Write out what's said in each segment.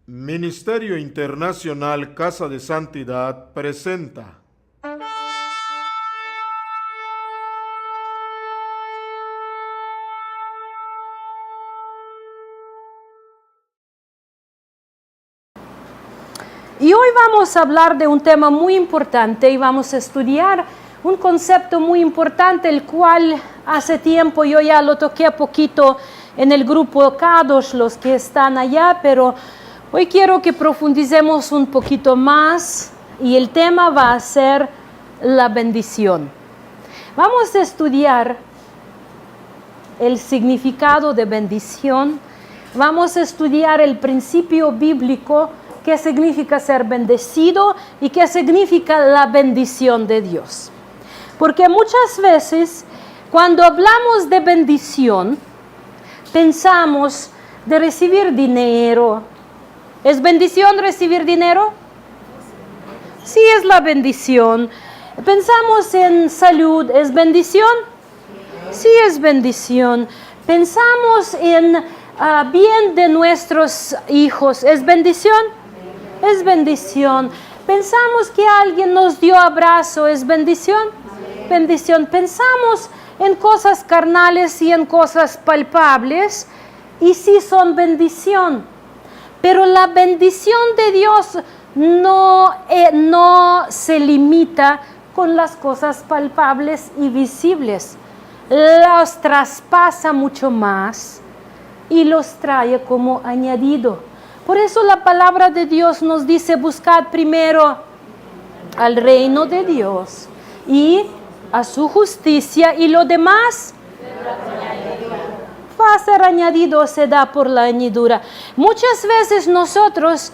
Ministerio Internacional Casa de Santidad presenta. Y hoy vamos a hablar de un tema muy importante y vamos a estudiar un concepto muy importante, el cual hace tiempo yo ya lo toqué poquito en el grupo Kadosh, los que están allá, pero hoy quiero que profundicemos un poquito más y el tema va a ser la bendición. Vamos a estudiar el significado de bendición, vamos a estudiar el principio bíblico, qué significa ser bendecido y qué significa la bendición de Dios. Porque muchas veces cuando hablamos de bendición, pensamos de recibir dinero. ¿Es bendición recibir dinero? Sí, es la bendición. Pensamos en salud, ¿es bendición? Sí, es bendición. Pensamos en bien de nuestros hijos, ¿es bendición? Es bendición. Pensamos que alguien nos dio abrazo, ¿es bendición? Bendición. Pensamos en cosas carnales y en cosas palpables, y sí son bendición. Pero la bendición de Dios no se limita con las cosas palpables y visibles. Los traspasa mucho más y los trae como añadido. Por eso la palabra de Dios nos dice: buscad primero al reino de Dios y a su justicia, y lo demás va a ser añadido, se da por la añadidura. Muchas veces nosotros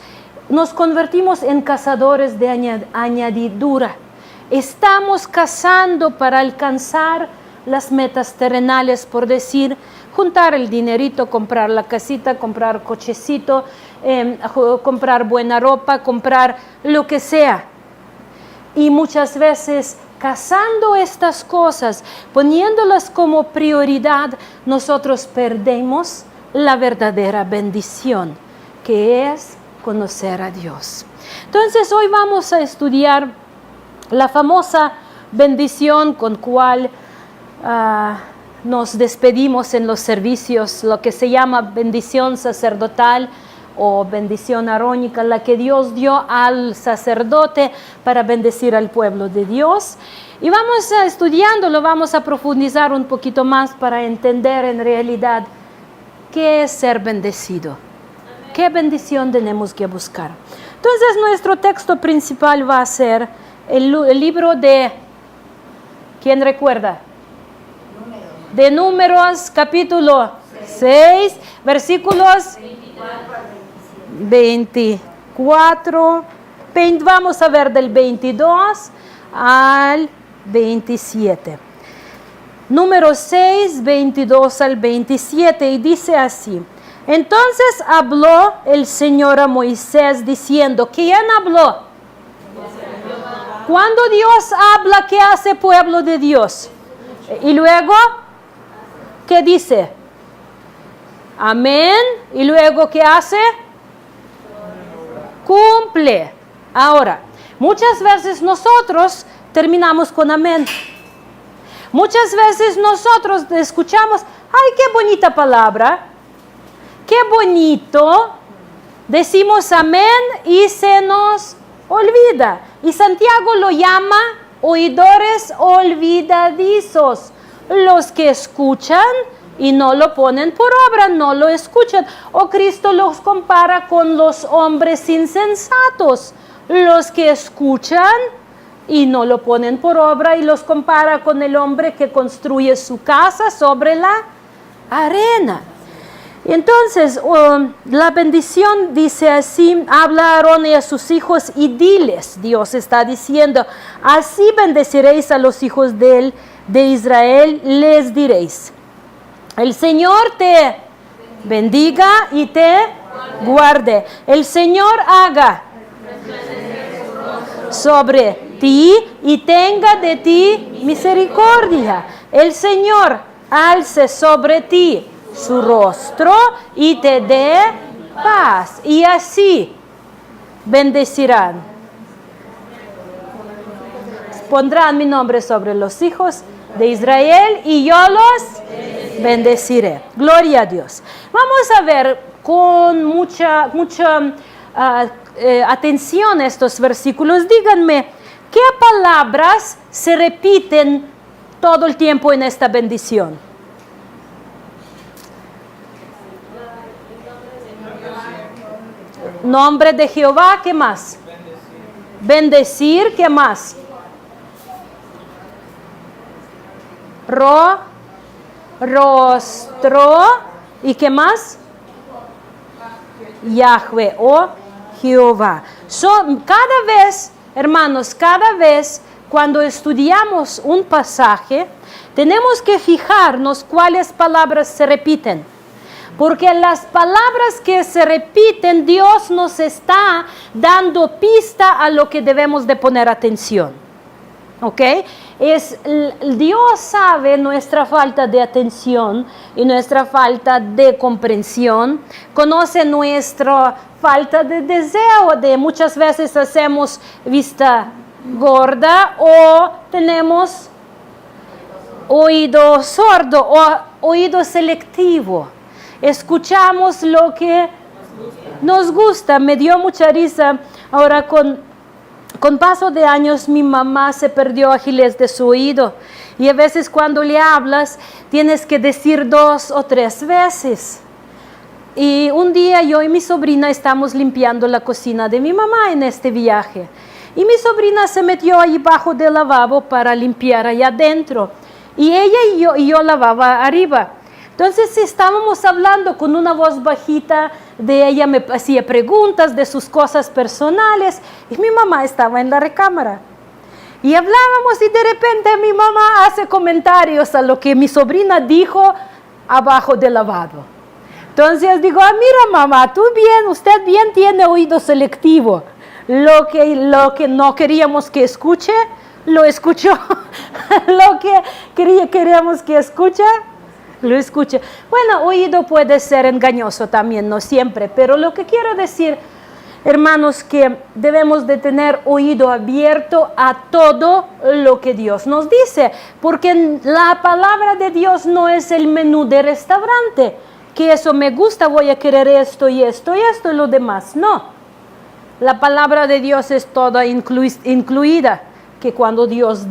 nos convertimos en cazadores de añadidura. Estamos cazando para alcanzar las metas terrenales, por decir, juntar el dinerito, comprar la casita, comprar cochecito, comprar buena ropa, comprar lo que sea. Y muchas veces cazando estas cosas, poniéndolas como prioridad, nosotros perdemos la verdadera bendición, que es conocer a Dios. Entonces hoy vamos a estudiar la famosa bendición con cual nos despedimos en los servicios, lo que se llama bendición sacerdotal o bendición arónica, la que Dios dio al sacerdote para bendecir al pueblo de Dios. Y vamos estudiándolo, vamos a profundizar un poquito más para entender en realidad qué es ser bendecido, qué bendición tenemos que buscar. Entonces nuestro texto principal va a ser el libro de, ¿quién recuerda? De Números, capítulo 6, versículos 24, vamos a ver del 22 al 27. Número 6, 22 al 27, y dice así: entonces habló el Señor a Moisés diciendo, ¿quién habló? Cuando Dios habla, ¿qué hace pueblo de Dios? Y luego, ¿qué dice? Amén. Y luego, ¿qué hace? Cumple. Ahora, muchas veces nosotros terminamos con amén. Muchas veces nosotros escuchamos, ¡ay, qué bonita palabra! ¡Qué bonito! Decimos amén y se nos olvida. Y Santiago lo llama oidores olvidadizos. Los que escuchan y no lo ponen por obra, no lo escuchan. O Cristo los compara con los hombres insensatos, los que escuchan y no lo ponen por obra, y los compara con el hombre que construye su casa sobre la arena. Entonces, la bendición dice así: habla a Aarón y a sus hijos y diles, Dios está diciendo, así bendeciréis a los hijos de Israel, les diréis, el Señor te bendiga y te guarde. El Señor haga sobre ti y tenga de ti misericordia. El Señor alce sobre ti su rostro y te dé paz. Y así bendecirán. Pondrán mi nombre sobre los hijos de Israel y yo los bendeciré. Gloria a Dios. Vamos a ver con mucha atención estos versículos. Díganme, ¿qué palabras se repiten todo el tiempo en esta bendición? Nombre de Jehová, ¿qué más? Bendecir, ¿qué más? Rostro, ¿y qué más? Yahweh o Jehová. Cada vez, hermanos, cada vez cuando estudiamos un pasaje, tenemos que fijarnos cuáles palabras se repiten. Porque las palabras que se repiten, Dios nos está dando pista a lo que debemos de poner atención. ¿Ok? Dios sabe nuestra falta de atención y nuestra falta de comprensión. Conoce nuestra falta de deseo. Muchas veces hacemos vista gorda o tenemos oído sordo o oído selectivo. Escuchamos lo que nos gusta. Me dio mucha risa ahora con paso de años mi mamá se perdió agilez de su oído y a veces cuando le hablas tienes que decir 2 o 3 veces. Y un día yo y mi sobrina estamos limpiando la cocina de mi mamá en este viaje y mi sobrina se metió ahí bajo del lavabo para limpiar allá adentro y ella y yo lavaba arriba. Entonces estábamos hablando con una voz bajita, de ella me hacía preguntas de sus cosas personales y mi mamá estaba en la recámara. Y hablábamos y de repente mi mamá hace comentarios a lo que mi sobrina dijo abajo del lavabo. Entonces digo, mira mamá, usted bien tiene oído selectivo. Lo que no queríamos que escuche, lo escuchó. Lo que queríamos que escuche, lo escucha. Bueno, oído puede ser engañoso también, no siempre, pero lo que quiero decir, hermanos, que debemos de tener oído abierto a todo lo que Dios nos dice, porque la palabra de Dios no es el menú de restaurante, que eso me gusta, voy a querer esto y esto y esto y lo demás, no. La palabra de Dios es toda incluida, que cuando Dios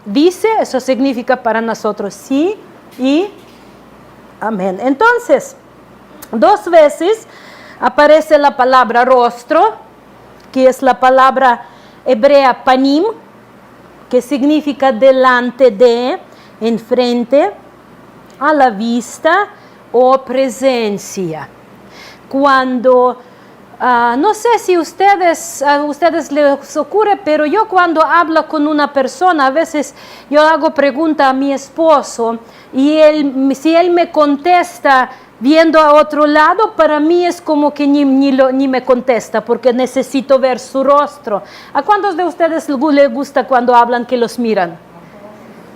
dice, eso significa para nosotros sí y amén. Entonces, 2 veces aparece la palabra rostro, que es la palabra hebrea panim, que significa delante de, enfrente, a la vista o presencia. Cuando, no sé si a ustedes les ocurre, pero yo cuando hablo con una persona, a veces yo hago pregunta a mi esposo y si él me contesta viendo a otro lado, para mí es como que ni me contesta porque necesito ver su rostro. ¿A cuántos de ustedes les gusta cuando hablan que los miran?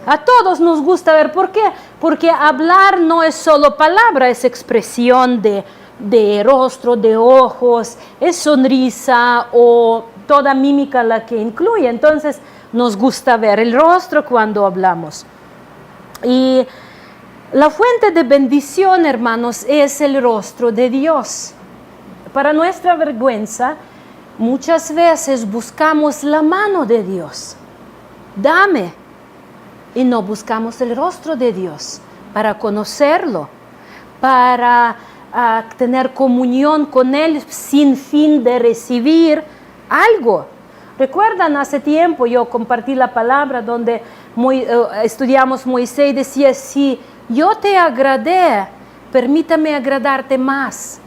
A todos nos gusta ver. ¿Por qué? Porque hablar no es solo palabra, es expresión de rostro, de ojos, es sonrisa o toda mímica la que incluye. Entonces nos gusta ver el rostro cuando hablamos. Y la fuente de bendición, hermanos, es el rostro de Dios. Para nuestra vergüenza, muchas veces buscamos la mano de Dios. Dame. Y no buscamos el rostro de Dios para conocerlo, para tener comunión con Él sin fin de recibir algo. ¿Recuerdan? Hace tiempo yo compartí la palabra donde estudiamos Moisés y decía, si yo te agradé, permítame agradarte más.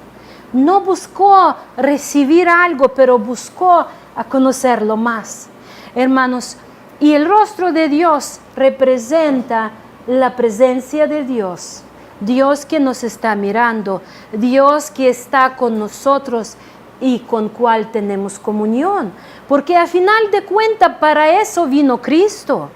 No buscó recibir algo, pero buscó a conocerlo más. Hermanos, y el rostro de Dios representa la presencia de Dios. Dios que nos está mirando, Dios que está con nosotros y con cual tenemos comunión. Porque al final de cuentas para eso vino Cristo.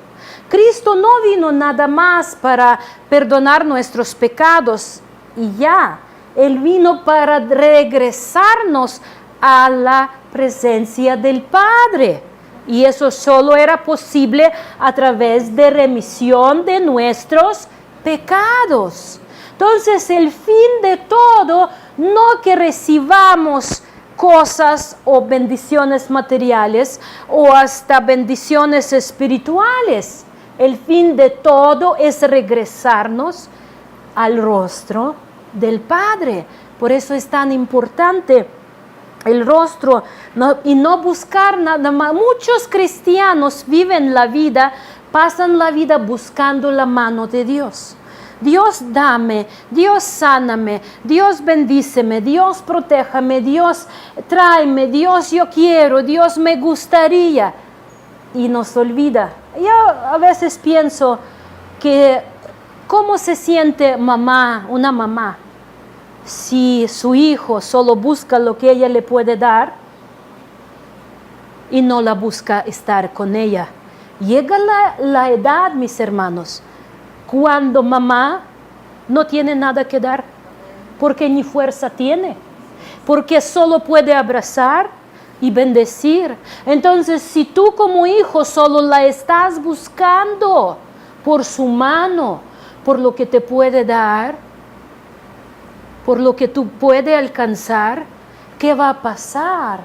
Cristo no vino nada más para perdonar nuestros pecados y ya. Él vino para regresarnos a la presencia del Padre. Y eso solo era posible a través de remisión de nuestros pecados. Entonces, el fin de todo, no que recibamos cosas o bendiciones materiales o hasta bendiciones espirituales. El fin de todo es regresarnos al rostro del Padre. Por eso es tan importante el rostro y no buscar nada más. Muchos cristianos viven la vida, pasan la vida buscando la mano de Dios. Dios dame, Dios sáname, Dios bendíceme, Dios protéjame, Dios tráeme, Dios yo quiero, Dios me gustaría. Y nos olvida. Yo a veces pienso que cómo se siente una mamá, si su hijo solo busca lo que ella le puede dar y no la busca estar con ella. Llega la edad, mis hermanos, cuando mamá no tiene nada que dar, porque ni fuerza tiene, porque solo puede abrazar y bendecir. Entonces, si tú como hijo solo la estás buscando por su mano, por lo que te puede dar, por lo que tú puedes alcanzar, ¿qué va a pasar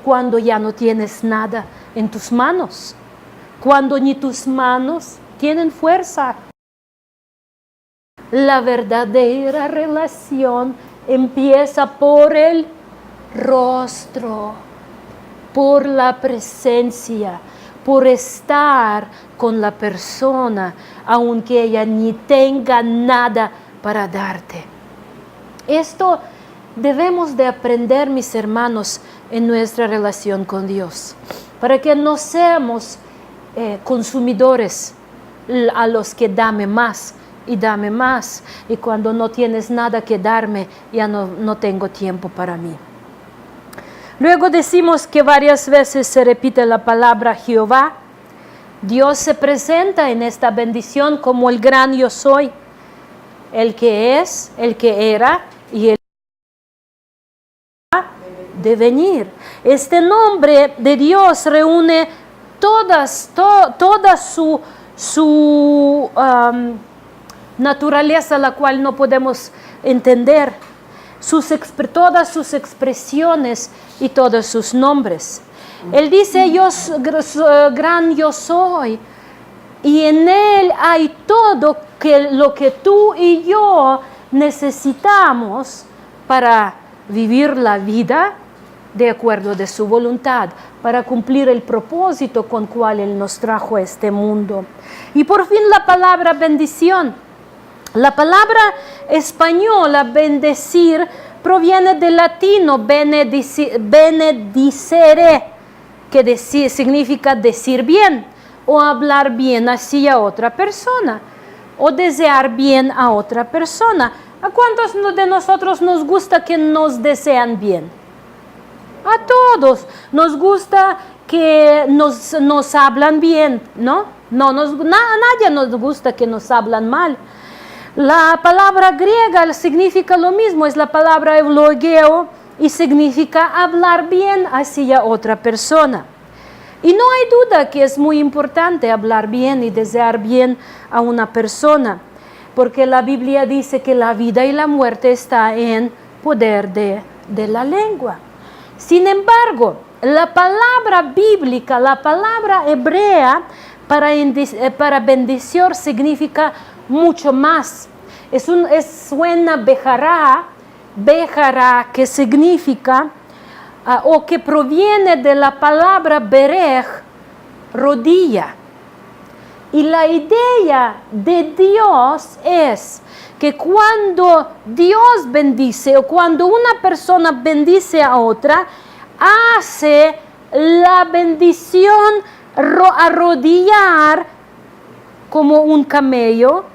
cuando ya no tienes nada en tus manos? Cuando ni tus manos tienen fuerza. La verdadera relación empieza por el rostro, por la presencia, por estar con la persona, aunque ella ni tenga nada para darte. Esto debemos de aprender, mis hermanos, en nuestra relación con Dios, para que no seamos consumidores a los que dame más, y cuando no tienes nada que darme, ya no tengo tiempo para mí. Luego decimos que varias veces se repite la palabra Jehová. Dios se presenta en esta bendición como el gran yo soy, el que es, el que era y el de venir. Este nombre de Dios reúne toda su naturaleza, la cual no podemos entender, todas sus expresiones y todos sus nombres. Él dice, gran yo soy, y en Él hay todo lo que tú y yo necesitamos para vivir la vida de acuerdo de su voluntad, para cumplir el propósito con cual Él nos trajo a este mundo. Y por fin la palabra bendición. La palabra española bendecir proviene del latino benedicere, que significa decir bien o hablar bien hacia otra persona o desear bien a otra persona. ¿A cuántos de nosotros nos gusta que nos desean bien? A todos nos gusta que nos hablan bien, ¿no? A nadie nos gusta que nos hablan mal. La palabra griega significa lo mismo, es la palabra eulogeo y significa hablar bien hacia otra persona. Y no hay duda que es muy importante hablar bien y desear bien a una persona, porque la Biblia dice que la vida y la muerte está en poder de la lengua. Sin embargo, la palabra bíblica, la palabra hebrea para bendición significa mucho más. Suena bejará, que significa o que proviene de la palabra berej, rodilla. Y la idea de Dios es que cuando Dios bendice o cuando una persona bendice a otra, hace la bendición arrodillar como un camello,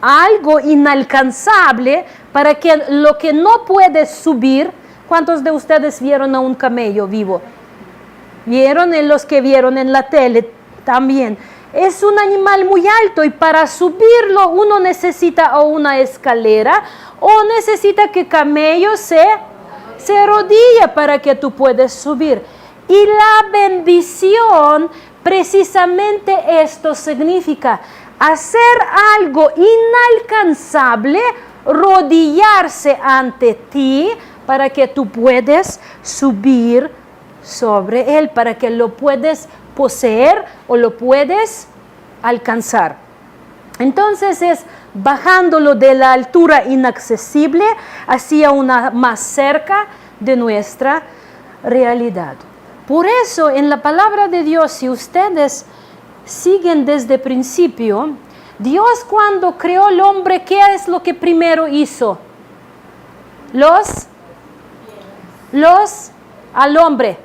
algo inalcanzable, para que lo que no puede subir. ¿Cuántos de ustedes vieron a un camello vivo? ¿Vieron? En los que vieron en la tele también. es un animal muy alto y para subirlo uno necesita o una escalera o necesita que camello se arrodilla para que tú puedas subir. Y la bendición, precisamente esto significa hacer algo inalcanzable, rodillarse ante ti para que tú puedas subir sobre él, para que lo puedas poseer o lo puedes alcanzar. Entonces es bajándolo de la altura inaccesible hacia una más cerca de nuestra realidad. Por eso en la palabra de Dios, si ustedes siguen desde el principio, Dios cuando creó al hombre, ¿qué es lo que primero hizo? Al hombre.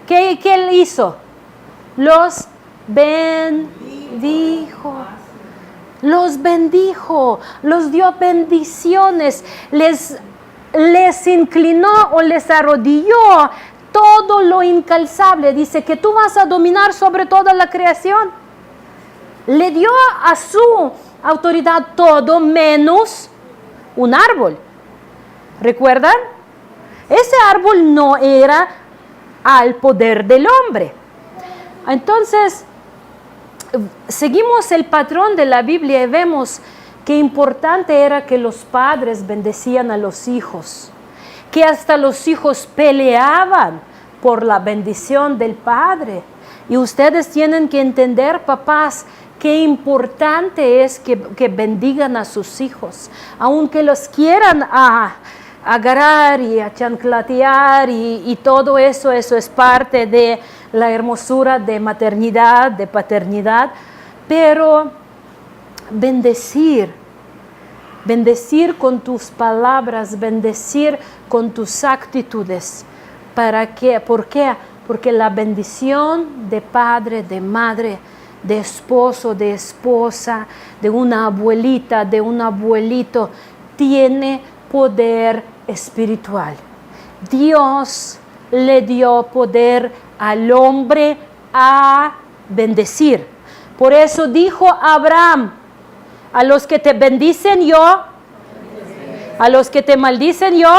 ¿Qué él hizo? Los bendijo. Los bendijo, los dio bendiciones, les inclinó o les arrodilló todo lo incalzable. Dice que tú vas a dominar sobre toda la creación. Le dio a su autoridad todo menos un árbol. ¿Recuerdan? Ese árbol no era al poder del hombre. Entonces, seguimos el patrón de la Biblia y vemos que importante era que los padres bendecían a los hijos, que hasta los hijos peleaban por la bendición del padre. Y ustedes tienen que entender, papás, qué importante es que bendigan a sus hijos, aunque los quieran agarrar y a chanclatear y todo eso es parte de la hermosura de maternidad, de paternidad, pero bendecir con tus palabras, bendecir con tus actitudes. ¿Para qué? ¿Por qué? Porque la bendición de padre, de madre, de esposo, de esposa, de una abuelita, de un abuelito, tiene poder espiritual. Dios le dio poder al hombre a bendecir. Por eso dijo Abraham: a los que te bendicen yo, a los que te maldicen yo.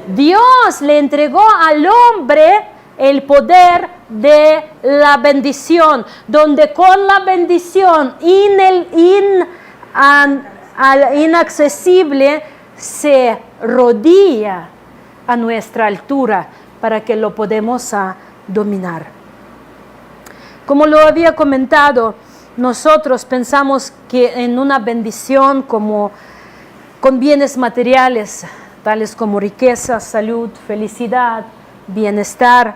Dios le entregó al hombre el poder de la bendición, donde con la bendición inaccesible se rodilla a nuestra altura para que lo podamos dominar. Como lo había comentado, nosotros pensamos que en una bendición como con bienes materiales, tales como riqueza, salud, felicidad, bienestar,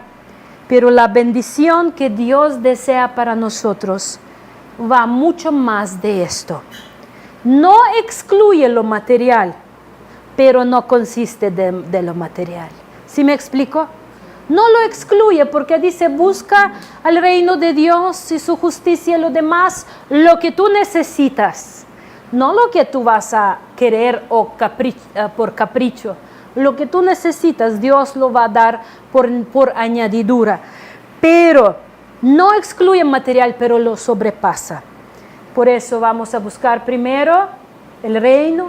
pero la bendición que Dios desea para nosotros va mucho más de esto. No excluye lo material, pero no consiste de lo material. ¿Sí me explico? No lo excluye porque dice: busca al reino de Dios y su justicia y lo demás, lo que tú necesitas. No lo que tú vas a querer o por capricho. Lo que tú necesitas, Dios lo va a dar por añadidura. Pero no excluye material, pero lo sobrepasa. Por eso vamos a buscar primero el reino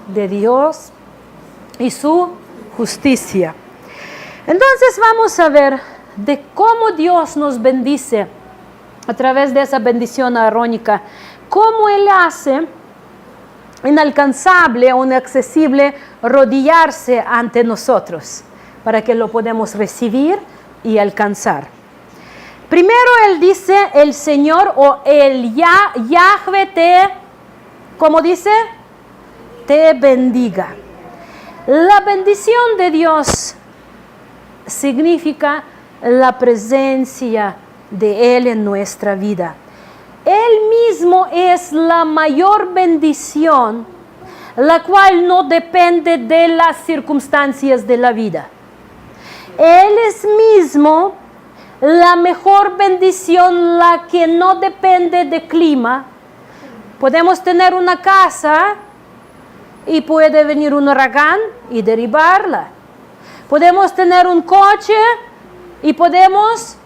de Dios y su justicia. Entonces vamos a ver de cómo Dios nos bendice a través de esa bendición arónica. Cómo Él hace inalcanzable o inaccesible rodillarse ante nosotros para que lo podamos recibir y alcanzar. Primero Él dice: el Señor o el Yahvé ¿cómo dice? Te bendiga. La bendición de Dios significa la presencia de Él en nuestra vida. Él mismo es la mayor bendición, la cual no depende de las circunstancias de la vida. Él es mismo la mejor bendición, la que no depende de clima. Podemos tener una casa y puede venir un huracán y derribarla. Podemos tener un coche y podemos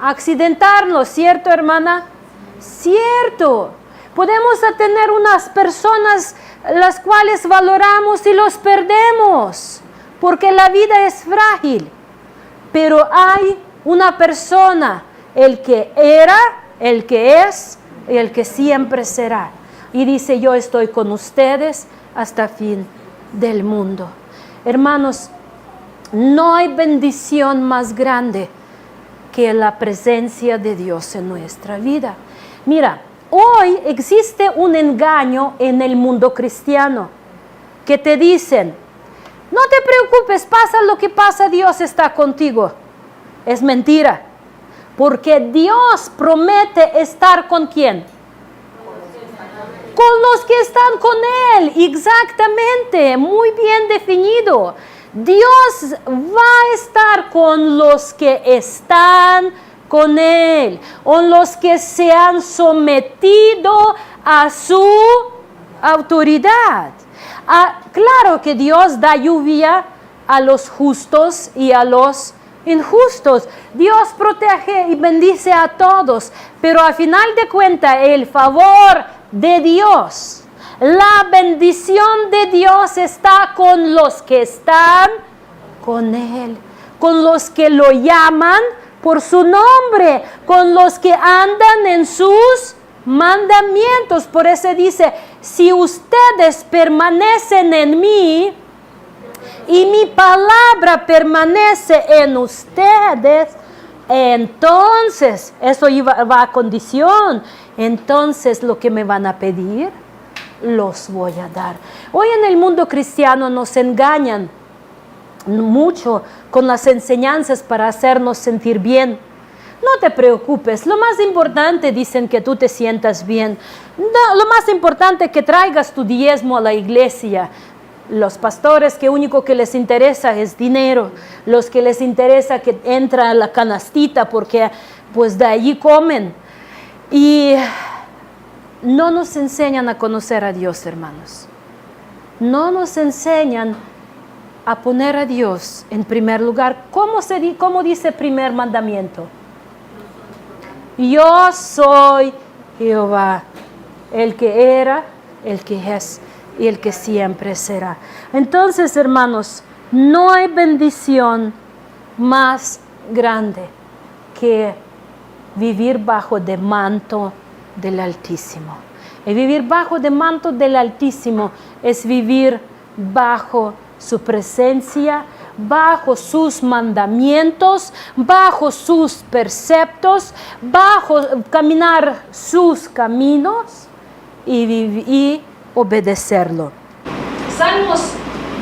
accidentarnos, ¿cierto, hermana? Cierto, podemos tener unas personas las cuales valoramos y los perdemos, porque la vida es frágil. Pero hay una persona, el que era, el que es y el que siempre será. Y dice, yo estoy con ustedes hasta fin del mundo. Hermanos, no hay bendición más grande que la presencia de Dios en nuestra vida. Mira, hoy existe un engaño en el mundo cristiano que te dicen, no te preocupes, pasa lo que pasa, Dios está contigo. Es mentira, porque Dios promete estar con ¿quién? Con los que están con Él, exactamente, muy bien definido. Dios va a estar con los que están con Él, con los que se han sometido a su autoridad. Claro que Dios da lluvia a los justos y a los injustos. Dios protege y bendice a todos, pero al final de cuentas el favor de Dios, la bendición de Dios está con los que están con Él, con los que lo llaman por su nombre, con los que andan en sus mandamientos. Por eso dice, si ustedes permanecen en mí y mi palabra permanece en ustedes, entonces, eso va a condición, entonces lo que me van a pedir, los voy a dar. Hoy en el mundo cristiano nos engañan mucho con las enseñanzas para hacernos sentir bien. No te preocupes, lo más importante dicen que tú te sientas bien. No, lo más importante es que traigas tu diezmo a la iglesia. Los pastores que único que les interesa es dinero, los que les interesa que entra a la canastita porque pues de allí comen. Y no nos enseñan a conocer a Dios, hermanos. No nos enseñan a poner a Dios en primer lugar. ¿Cómo dice el primer mandamiento? Yo soy Jehová, el que era, el que es y el que siempre será. Entonces, hermanos, no hay bendición más grande que vivir bajo el manto del Altísimo. Y vivir bajo el manto del Altísimo es vivir bajo su presencia, bajo sus mandamientos, bajo sus preceptos, bajo caminar sus caminos y obedecerlo. Salmos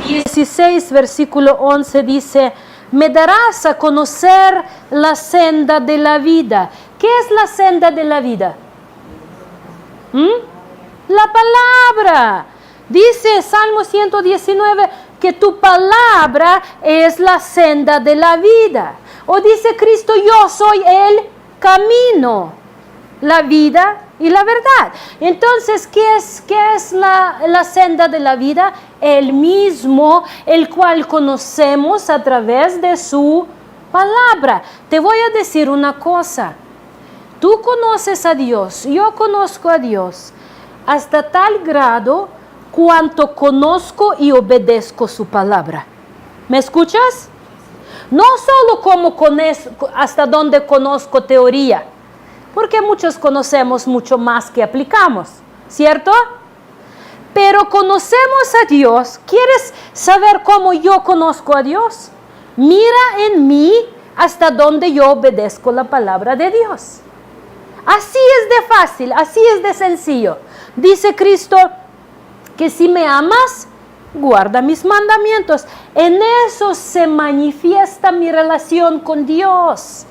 16, versículo 11 dice, me darás a conocer la senda de la vida. ¿Qué es la senda de la vida? La palabra. Dice Salmo 119 que tu palabra es la senda de la vida. O dice Cristo, yo soy el camino, la vida y la verdad. Entonces, ¿qué es la senda de la vida? El mismo, el cual conocemos a través de su palabra. Te voy a decir una cosa. Tú conoces a Dios, yo conozco a Dios, hasta tal grado cuanto conozco y obedezco su palabra. ¿Me escuchas? No solo como hasta donde conozco teoría, porque muchos conocemos mucho más que aplicamos, ¿cierto? Pero conocemos a Dios. ¿Quieres saber cómo yo conozco a Dios? Mira en mí hasta donde yo obedezco la palabra de Dios. Así es de fácil, así es de sencillo. Dice Cristo que si me amas, guarda mis mandamientos. En eso se manifiesta mi relación con Dios.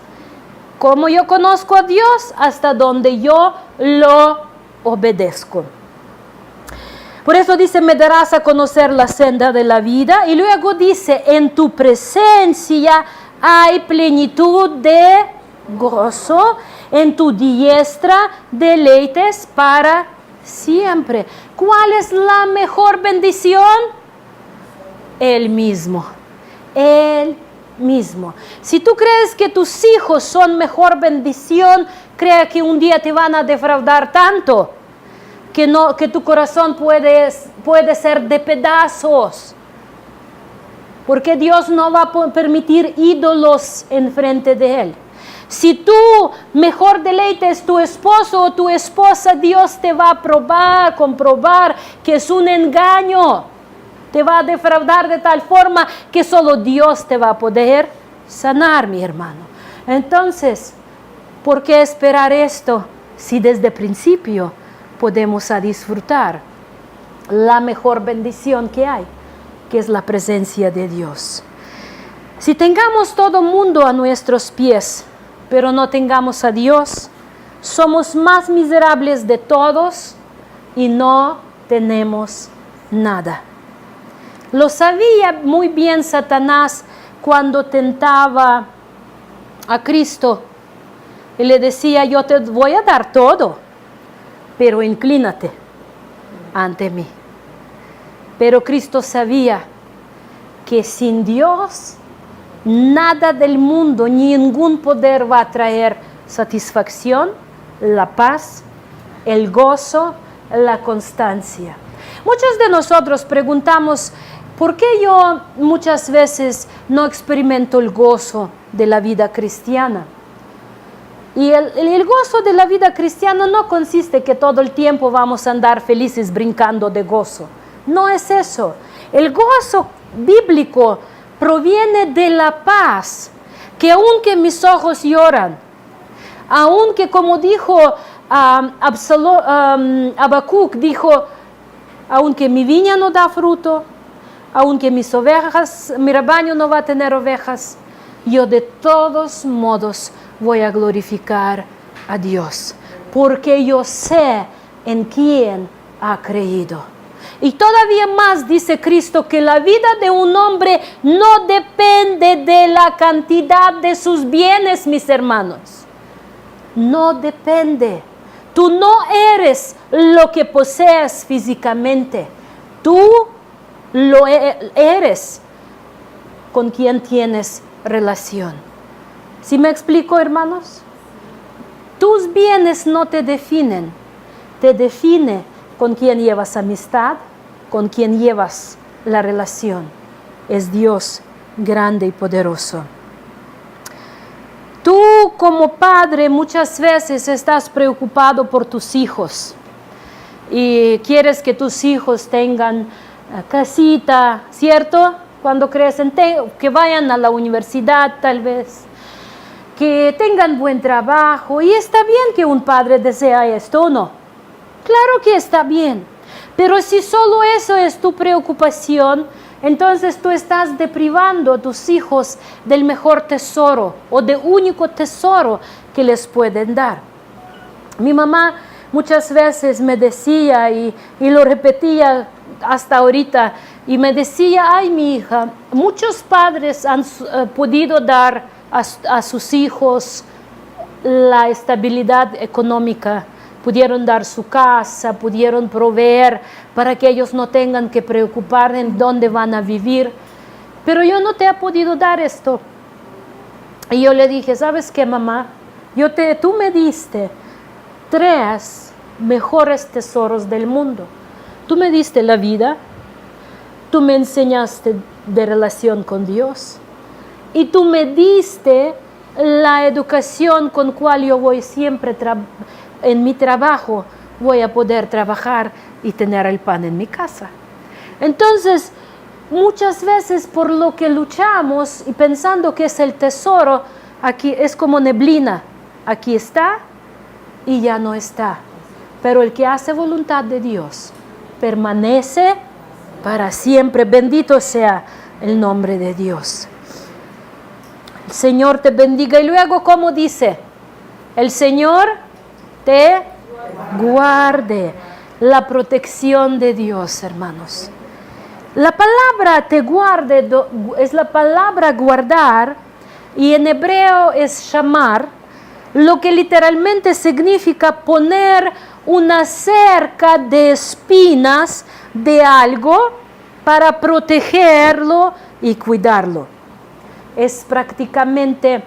¿Cómo yo conozco a Dios? Hasta donde yo lo obedezco. Por eso dice, me darás a conocer la senda de la vida. Y luego dice, en tu presencia hay plenitud de gozo, en tu diestra deleites para siempre. ¿Cuál es la mejor bendición? Él mismo. Él mismo. Si tú crees que tus hijos son mejor bendición, crea que un día te van a defraudar tanto que tu corazón puede ser de pedazos. Porque Dios no va a permitir ídolos enfrente de Él. Si tú mejor deleite es tu esposo o tu esposa, Dios te va a comprobar que es un engaño. Te va a defraudar de tal forma que solo Dios te va a poder sanar, mi hermano. Entonces, ¿por qué esperar esto si desde el principio podemos disfrutar la mejor bendición que hay, que es la presencia de Dios? Si tengamos todo mundo a nuestros pies, pero no tengamos a Dios, somos más miserables de todos y no tenemos nada. Lo sabía muy bien Satanás cuando tentaba a Cristo y le decía: yo te voy a dar todo, pero inclínate ante mí. Pero Cristo sabía que sin Dios nada del mundo, ningún poder va a traer satisfacción, la paz, el gozo, la constancia. Muchos de nosotros preguntamos: ¿por qué yo muchas veces no experimento el gozo de la vida cristiana? Y el gozo de la vida cristiana no consiste que todo el tiempo vamos a andar felices brincando de gozo. No es eso. El gozo bíblico proviene de la paz, que aunque mis ojos lloran, aunque como dijo Habacuc, dijo: aunque mi viña no da fruto, aunque mi rebaño no va a tener ovejas, yo de todos modos voy a glorificar a Dios, porque yo sé en quién ha creído. Y todavía más dice Cristo que la vida de un hombre no depende de la cantidad de sus bienes, mis hermanos. No depende. Tú no eres lo que posees físicamente. Tú lo eres con quien tienes relación. ¿Sí me explico, hermanos? Tus bienes no te definen. Te define con quien llevas amistad, con quien llevas la relación. Es Dios grande y poderoso. Tú como padre muchas veces estás preocupado por tus hijos y quieres que tus hijos tengan casita, ¿cierto? Cuando crecen, que vayan a la universidad tal vez, que tengan buen trabajo. Y está bien que un padre desea esto, ¿o no? Claro que está bien, pero si solo eso es tu preocupación, entonces tú estás deprivando a tus hijos del mejor tesoro o del único tesoro que les pueden dar. Mi mamá muchas veces me decía, y lo repetía hasta ahorita, y me decía: ay, mi hija, muchos padres han podido dar a sus hijos la estabilidad económica. Pudieron dar su casa, pudieron proveer para que ellos no tengan que preocupar en dónde van a vivir. Pero yo no te he podido dar esto. Y yo le dije: ¿sabes qué, mamá? Tú me diste 3 mejores tesoros del mundo. Tú me diste la vida, tú me enseñaste de relación con Dios y tú me diste la educación con cual yo voy siempre en mi trabajo, voy a poder trabajar y tener el pan en mi casa. Entonces, muchas veces por lo que luchamos y pensando que es el tesoro, aquí es como neblina, aquí está y ya no está. Pero el que hace voluntad de Dios permanece para siempre. Bendito sea el nombre de Dios. El Señor te bendiga. Y luego, ¿cómo dice? El Señor te guarde. La protección de Dios, hermanos. La palabra te guarde es la palabra guardar, y en hebreo es shamar, lo que literalmente significa poner una cerca de espinas de algo para protegerlo y cuidarlo. es prácticamente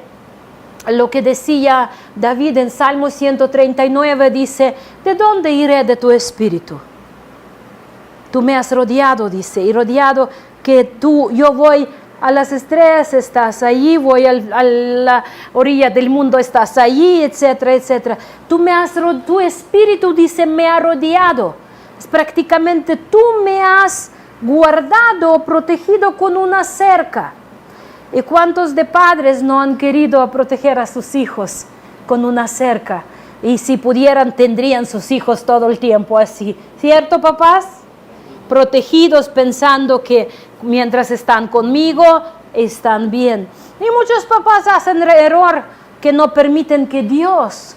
lo que decía David en Salmo 139, dice, ¿de dónde iré de tu espíritu? Tú me has rodeado, dice, y rodeado que yo voy a las estrellas, estás allí, voy a la orilla del mundo, estás allí, etcétera, etcétera. Tu espíritu, dice, me ha rodeado. Es prácticamente tú me has guardado, protegido con una cerca. ¿Y cuántos de padres no han querido proteger a sus hijos con una cerca? Y si pudieran, tendrían sus hijos todo el tiempo así. ¿Cierto, papás? Protegidos pensando que mientras están conmigo, están bien. Y muchos papás hacen el error que no permiten que Dios,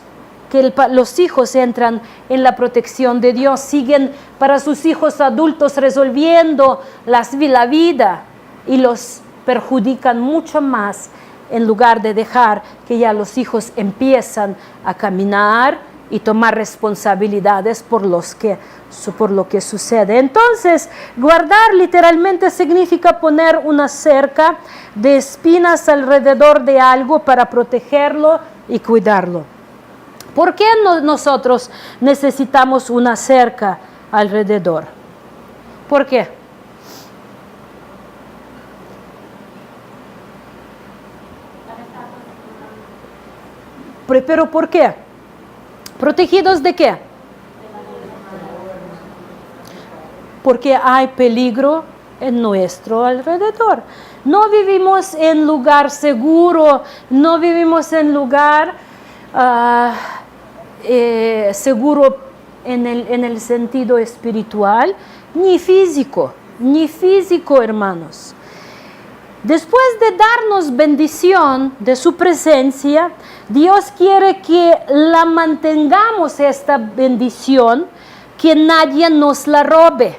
los hijos entran en la protección de Dios. Siguen para sus hijos adultos resolviendo la vida y los perjudican mucho más en lugar de dejar que ya los hijos empiezan a caminar y tomar responsabilidades por lo que sucede. Entonces, guardar literalmente significa poner una cerca de espinas alrededor de algo para protegerlo y cuidarlo. ¿Por qué nosotros necesitamos una cerca alrededor? ¿Por qué? ¿Pero por qué? ¿Protegidos de qué? Porque hay peligro en nuestro alrededor. No vivimos en lugar seguro, no vivimos en lugar seguro en el sentido espiritual, ni físico, hermanos. Después de darnos bendición de su presencia, Dios quiere que la mantengamos esta bendición, que nadie nos la robe.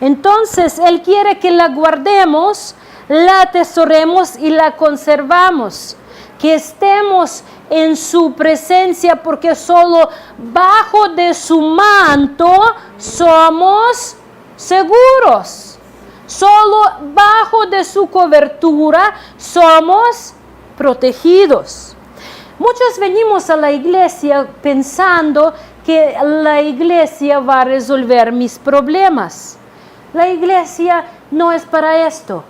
Entonces, Él quiere que la guardemos, la atesoremos y la conservamos. Que estemos en su presencia, porque solo bajo de su manto somos seguros. Solo bajo de su cobertura somos protegidos. Muchos venimos a la iglesia pensando que la iglesia va a resolver mis problemas. La iglesia no es para esto.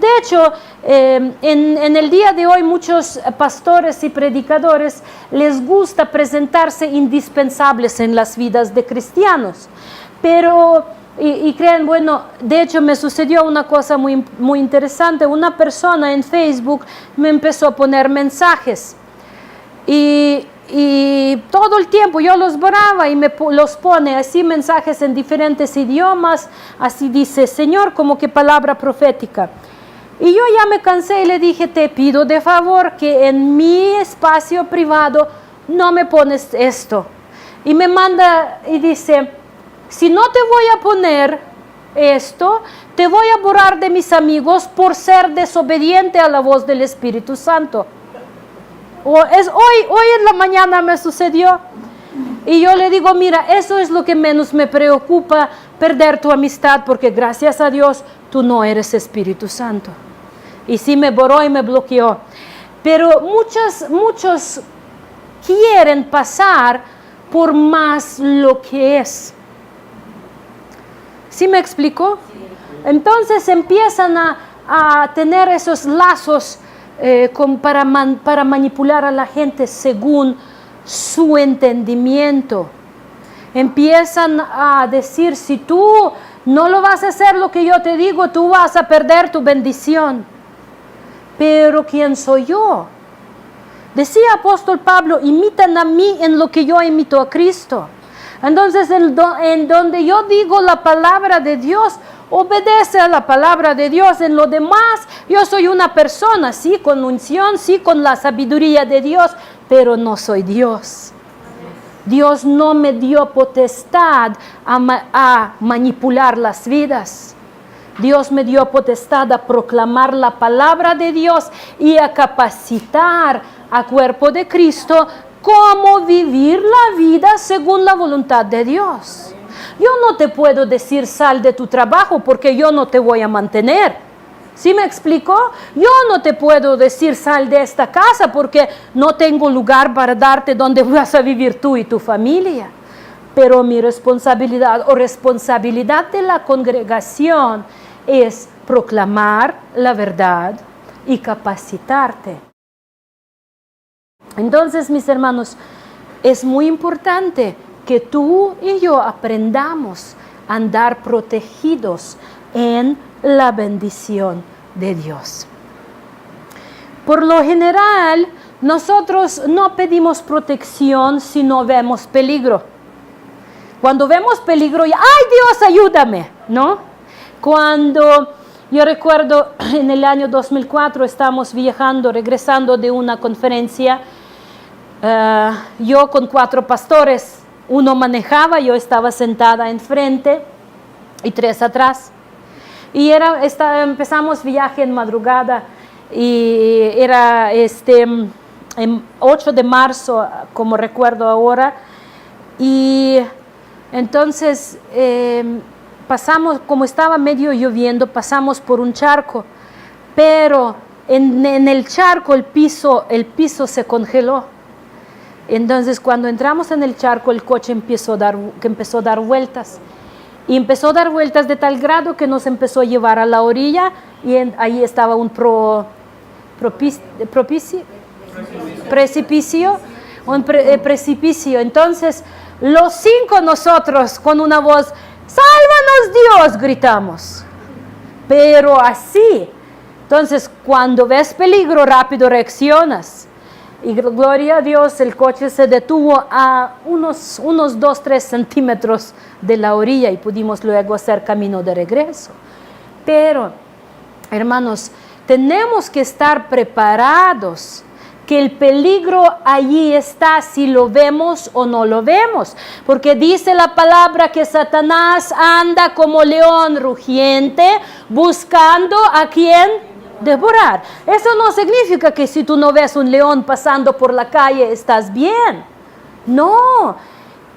De hecho, en el día de hoy muchos pastores y predicadores les gusta presentarse indispensables en las vidas de cristianos. Pero, y creen, bueno, de hecho me sucedió una cosa muy, muy interesante. Una persona en Facebook me empezó a poner mensajes. Y todo el tiempo yo los borraba y me los pone así mensajes en diferentes idiomas. Así dice, Señor, como que palabra profética. Y yo ya me cansé y le dije, te pido de favor que en mi espacio privado no me pones esto. Y me manda y dice, si no te voy a poner esto, te voy a borrar de mis amigos por ser desobediente a la voz del Espíritu Santo. Hoy en la mañana me sucedió. Y yo le digo, mira, eso es lo que menos me preocupa, perder tu amistad, porque gracias a Dios tú no eres Espíritu Santo. Y sí me borró y me bloqueó. Pero muchos quieren pasar por más lo que es. ¿Sí me explico? Entonces empiezan a tener esos lazos para manipular a la gente según su entendimiento. Empiezan a decir, si tú no lo vas a hacer lo que yo te digo, tú vas a perder tu bendición. Pero ¿quién soy yo? Decía apóstol Pablo, imitan a mí en lo que yo imito a Cristo. Entonces, en donde yo digo la palabra de Dios, obedece a la palabra de Dios. En lo demás, yo soy una persona, sí, con unción, sí, con la sabiduría de Dios, pero no soy Dios. Dios no me dio potestad a manipular las vidas. Dios me dio potestad a proclamar la palabra de Dios y a capacitar al cuerpo de Cristo cómo vivir la vida según la voluntad de Dios. Yo no te puedo decir sal de tu trabajo porque yo no te voy a mantener. ¿Sí me explicó? Yo no te puedo decir sal de esta casa porque no tengo lugar para darte donde vas a vivir tú y tu familia. Pero mi responsabilidad o responsabilidad de la congregación es proclamar la verdad y capacitarte. Entonces, mis hermanos, es muy importante que tú y yo aprendamos a andar protegidos en la bendición de Dios. Por lo general, nosotros no pedimos protección si no vemos peligro. Cuando vemos peligro, ¡ay Dios, ayúdame! ¿No? Cuando yo recuerdo en el año 2004 estamos viajando, regresando de una conferencia, yo con 4 pastores, uno manejaba, yo estaba sentada enfrente y 3 atrás. Y empezamos viaje en madrugada y era en 8 de marzo, como recuerdo ahora. Y entonces pasamos, como estaba medio lloviendo, pasamos por un charco. Pero en el charco el piso se congeló. Entonces cuando entramos en el charco el coche empezó a dar vueltas. Y empezó a dar vueltas de tal grado que nos empezó a llevar a la orilla y ahí estaba un precipicio. Entonces, los 5 nosotros con una voz, ¡sálvanos Dios!, gritamos. Pero así. Entonces, cuando ves peligro, rápido reaccionas. Y gloria a Dios, el coche se detuvo a unos 2-3 centímetros de la orilla y pudimos luego hacer camino de regreso. Pero, hermanos, tenemos que estar preparados, que el peligro allí está si lo vemos o no lo vemos. Porque dice la palabra que Satanás anda como león rugiente buscando a quien devorar. Eso no significa que si tú no ves un león pasando por la calle estás bien. No.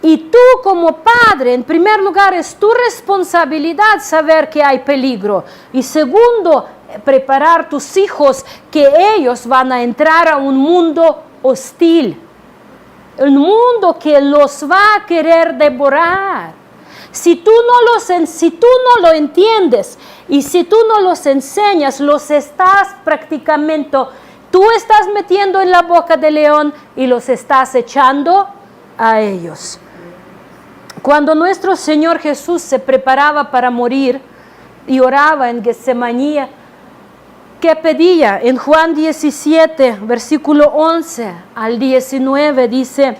Y tú como padre, en primer lugar, es tu responsabilidad saber que hay peligro. Y segundo, preparar tus hijos que ellos van a entrar a un mundo hostil. Un mundo que los va a querer devorar. Si tú no lo entiendes y si tú no los enseñas, los estás prácticamente, tú estás metiendo en la boca del león y los estás echando a ellos. Cuando nuestro Señor Jesús se preparaba para morir y oraba en Getsemaní, ¿qué pedía? En Juan 17, versículo 11 al 19 dice,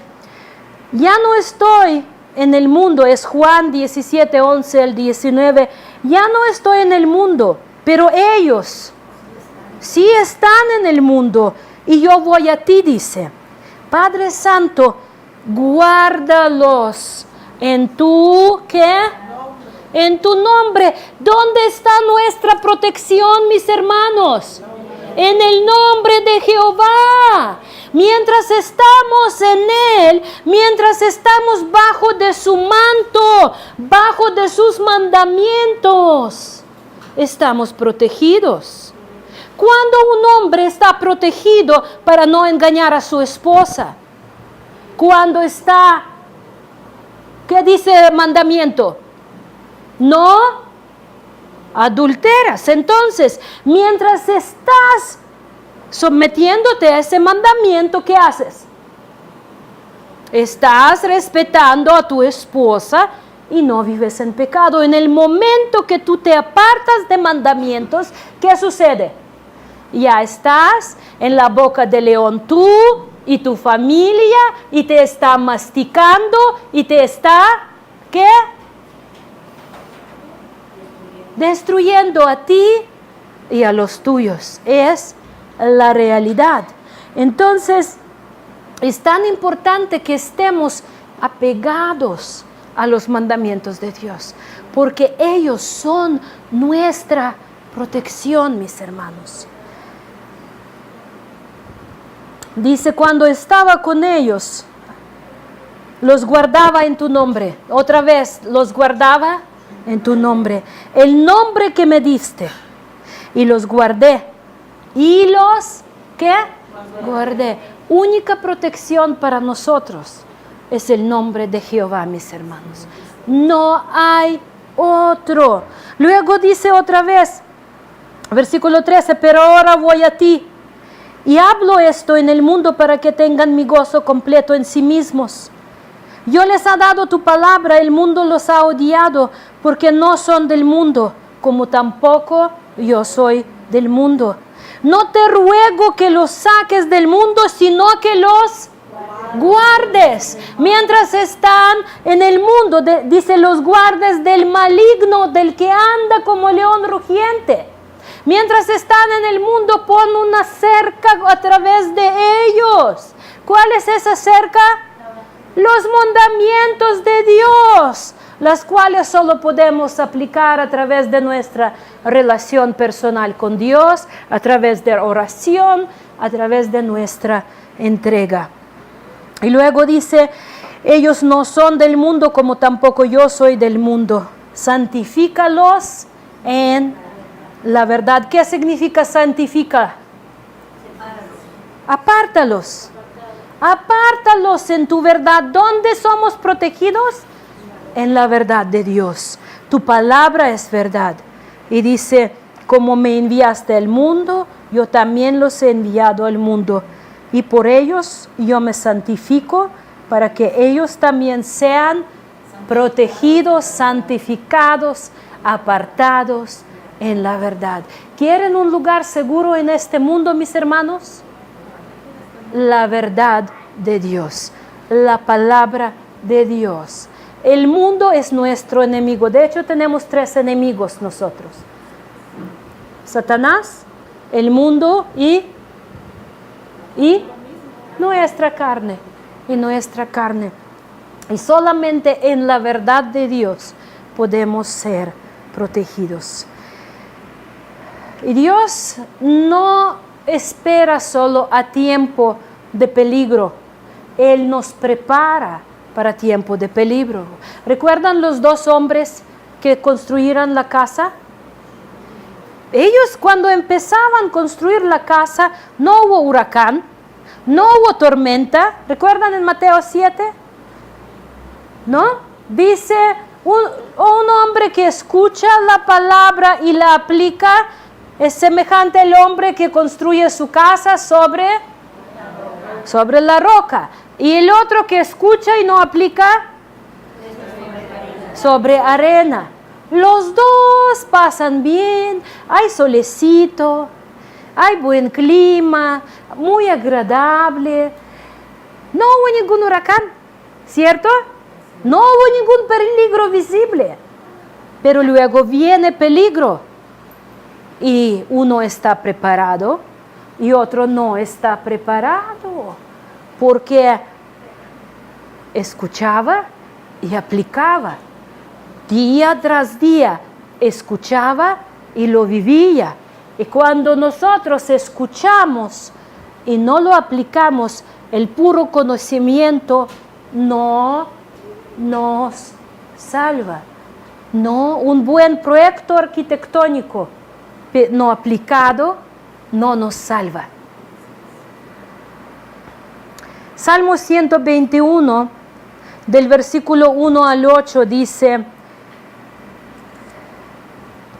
ya no estoy en el mundo, es Juan 17, 11 al 19, ya no estoy en el mundo, pero ellos sí están en el mundo y yo voy a ti, dice. Padre Santo, guárdalos en tu, ¿qué? En tu nombre. ¿Dónde está nuestra protección, mis hermanos? En el nombre de Jehová. Mientras estamos en Él, mientras estamos bajo de su manto, bajo de sus mandamientos, estamos protegidos. Cuando un hombre está protegido para no engañar a su esposa, cuando está, ¿qué dice el mandamiento? No adulteras. Entonces, mientras estás sometiéndote a ese mandamiento, ¿qué haces? Estás respetando a tu esposa y no vives en pecado. En el momento que tú te apartas de mandamientos, ¿qué sucede? Ya estás en la boca del león tú y tu familia y te está masticando y te está, ¿qué? Destruyendo a ti y a los tuyos. Es la realidad. Entonces, es tan importante que estemos apegados a los mandamientos de Dios, porque ellos son nuestra protección, mis hermanos. Dice, cuando estaba con ellos, los guardaba en tu nombre. Otra vez, los guardaba en tu nombre. El nombre que me diste. y los guardé. Y los, ¿qué? Guardé. Única protección para nosotros es el nombre de Jehová, mis hermanos. No hay otro. Luego dice otra vez, versículo 13, pero ahora voy a ti y hablo esto en el mundo para que tengan mi gozo completo en sí mismos. Yo les he dado tu palabra, el mundo los ha odiado porque no son del mundo, como tampoco yo soy del mundo. No te ruego que los saques del mundo, sino que los guardes. Mientras están en el mundo, dice, los guardes del maligno, del que anda como león rugiente. Mientras están en el mundo, pon una cerca a través de ellos. ¿Cuál es esa cerca? Los mandamientos de Dios, las cuales solo podemos aplicar a través de nuestra relación personal con Dios, a través de oración, a través de nuestra entrega. Y luego dice, ellos no son del mundo como tampoco yo soy del mundo. Santifícalos en la verdad. ¿Qué significa santifica? Apártalos. Apártalos en tu verdad. ¿Dónde somos protegidos? En la verdad de Dios. Tu palabra es verdad. Y dice, como me enviaste al mundo, yo también los he enviado al mundo. Y por ellos yo me santifico para que ellos también sean protegidos, santificados, apartados en la verdad. ¿Quieren un lugar seguro en este mundo, mis hermanos? La verdad de Dios, la palabra de Dios. El mundo es nuestro enemigo. De hecho, tenemos 3 enemigos nosotros. Satanás, el mundo y nuestra carne. Y nuestra carne. Y solamente en la verdad de Dios podemos ser protegidos. Y Dios no espera solo a tiempo de peligro. Él nos prepara para tiempo de peligro. ¿Recuerdan los 2 hombres que construyeron la casa? Ellos cuando empezaban a construir la casa, no hubo huracán, no hubo tormenta. ¿Recuerdan en Mateo 7? ¿No? Dice, un hombre que escucha la palabra y la aplica es semejante al hombre que construye su casa sobre la roca. Y el otro que escucha y no aplica sobre arena. Los 2 pasan bien, hay solecito, hay buen clima, muy agradable. No hubo ningún huracán, ¿cierto? No hubo ningún peligro visible. Pero luego viene peligro. Y uno está preparado y otro no está preparado. Porque escuchaba y aplicaba. Día tras día escuchaba y lo vivía. Y cuando nosotros escuchamos y no lo aplicamos, el puro conocimiento no nos salva. No, un buen proyecto arquitectónico no aplicado no nos salva. Salmo 121, del versículo 1 al 8 dice,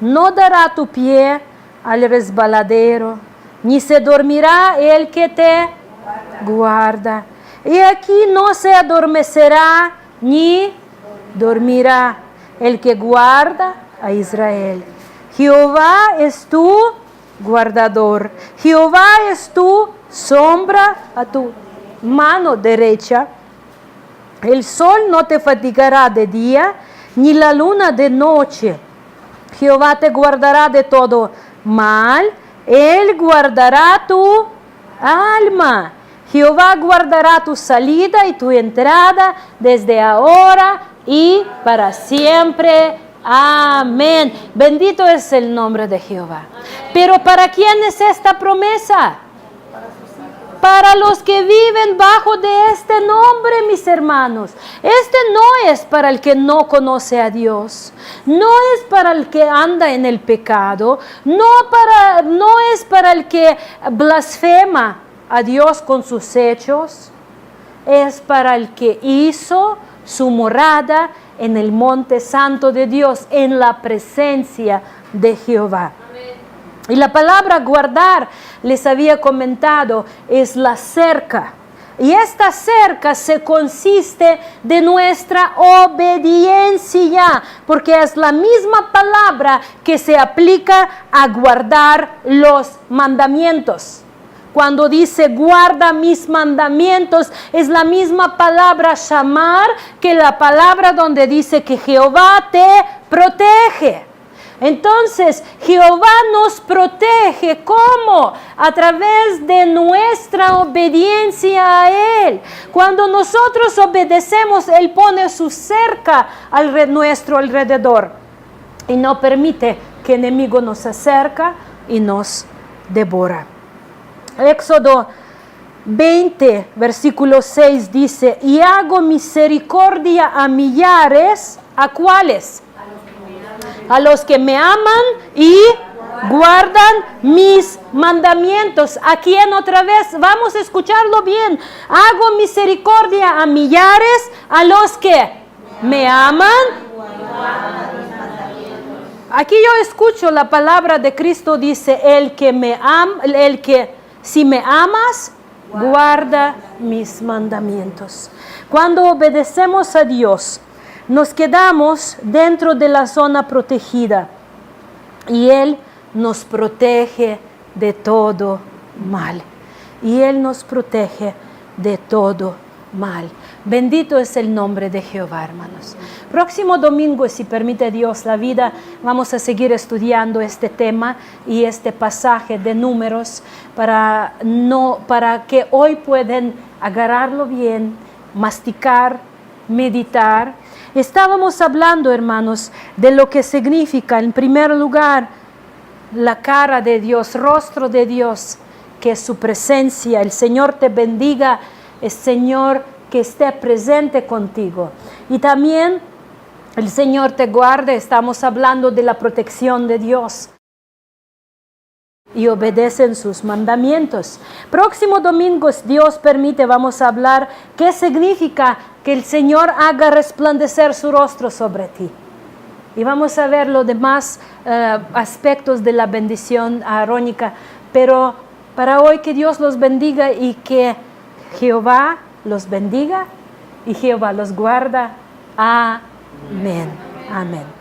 no dará tu pie al resbaladero, ni se dormirá el que te guarda. Y aquí no se adormecerá ni dormirá el que guarda a Israel. Jehová es tu guardador. Jehová es tu sombra a tu mano derecha. El sol no te fatigará de día, ni la luna de noche. Jehová te guardará de todo mal. Él guardará tu alma. Jehová guardará tu salida y tu entrada desde ahora y para siempre. Amén. Bendito es el nombre de Jehová. Pero ¿para quién es esta promesa? Para los que viven bajo de este nombre, mis hermanos. Este no es para el que no conoce a Dios. No es para el que anda en el pecado. No es para el que blasfema a Dios con sus hechos. Es para el que hizo su morada en el monte santo de Dios, en la presencia de Jehová. Y la palabra guardar, les había comentado, es la cerca. Y esta cerca se consiste de nuestra obediencia, porque es la misma palabra que se aplica a guardar los mandamientos. Cuando dice guarda mis mandamientos, es la misma palabra shamar que la palabra donde dice que Jehová te protege. Entonces, Jehová nos protege, ¿cómo? A través de nuestra obediencia a Él. Cuando nosotros obedecemos, Él pone su cerca a nuestro alrededor y no permite que el enemigo nos acerque y nos devora. Éxodo 20, versículo 6 dice, y hago misericordia a millares, ¿a cuáles? A los que me aman y guardan mis mandamientos. ¿A quién otra vez? Vamos a escucharlo bien. Hago misericordia a millares, a los que me aman. Aquí yo escucho la palabra de Cristo, dice, si me amas, guarda mis mandamientos. Cuando obedecemos a Dios, nos quedamos dentro de la zona protegida y Él nos protege de todo mal. Y Él nos protege de todo mal. Bendito es el nombre de Jehová, hermanos. Próximo domingo, si permite Dios la vida, vamos a seguir estudiando este tema y este pasaje de Números para que hoy puedan agarrarlo bien, masticar, meditar. Estábamos hablando, hermanos, de lo que significa, en primer lugar, la cara de Dios, rostro de Dios, que es su presencia. El Señor te bendiga, el Señor que esté presente contigo. Y también el Señor te guarde. Estamos hablando de la protección de Dios. Y obedecen sus mandamientos. Próximo domingo, si Dios permite, vamos a hablar qué significa que el Señor haga resplandecer su rostro sobre ti. Y vamos a ver los demás aspectos de la bendición arónica. Pero para hoy que Dios los bendiga y que Jehová los bendiga y Jehová los guarda. Amén. Amén.